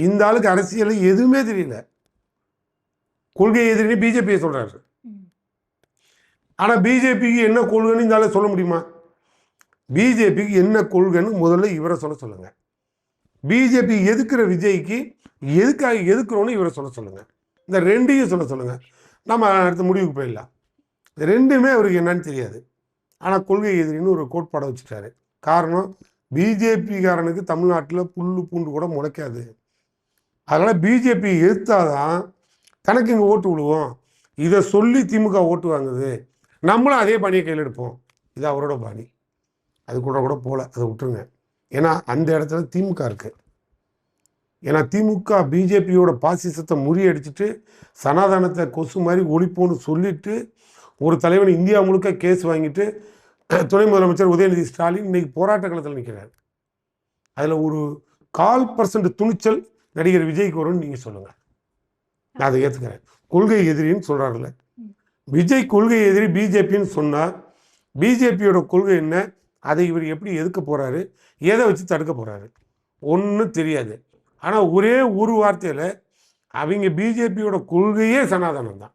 இந்த ஆளுக்கு அரசியல் எதுவுமே தெரியல. கொள்கை எதிரின்னு பிஜேபியை சொல்கிறாரு. ஆனால் பிஜேபிக்கு என்ன கொள்கைன்னு இந்த ஆளை சொல்ல முடியுமா? பிஜேபிக்கு என்ன கொள்கைன்னு முதல்ல இவரை சொல்லுங்கள். பிஜேபி எதுக்குற விஜய்க்கு எதுக்காக எதுக்குறோன்னு இவரை சொல்லுங்கள். இந்த ரெண்டையும் சொல்லுங்கள். நம்ம அடுத்த முடிவுக்கு போயிடலாம். இந்த ரெண்டுமே அவருக்கு என்னன்னு தெரியாது. ஆனால் கொள்கை எதிரின்னு ஒரு கோட்பாடை வச்சுட்டாரு. காரணம், பிஜேபிக்காரனுக்கு தமிழ்நாட்டில் புல்லு பூண்டு கூட முளைக்காது. அதனால் பிஜேபி எதிர்த்தாதான் தனக்கு இங்கே ஓட்டு விடுவோம். இதை சொல்லி திமுக ஓட்டு வாங்குது, நம்மளும் அதே பாணியை கையில் எடுப்போம். இது அவரோட பாணி. அது கூட போகல, அதை விட்டுருங்க. ஏன்னா அந்த இடத்துல திமுக இருக்குது. ஏன்னா திமுக பிஜேபியோட பாசிசத்தை முறியடிச்சிட்டு சனாதனத்தை கொசு மாதிரி ஒழிப்போன்னு சொல்லிட்டு ஒரு தலைவன் இந்தியா முழுக்க கேஸ் வாங்கிட்டு துணை முதலமைச்சர் உதயநிதி ஸ்டாலின் இன்னைக்கு போராட்ட களத்தில் நிற்கிறார். அதில் ஒரு 1/4% துணிச்சல் நடிகர் விஜய்க்கு வரும்னு நீங்கள் சொல்லுங்கள். நான் அதை ஏற்றுக்கிறேன். கொள்கை எதிரின்னு சொல்கிறாருல்ல, விஜய் கொள்கை எதிரி பிஜேபின்னு சொன்னால் பிஜேபியோட கொள்கை என்ன, அதை இவர் எப்படி எதுக்க போகிறாரு, எதை வச்சு தடுக்க போகிறாரு ஒன்றும் தெரியாது. ஆனால் ஒரே ஒரு வார்த்தையில் அவங்க பிஜேபியோட கொள்கையே சனாதனம் தான்.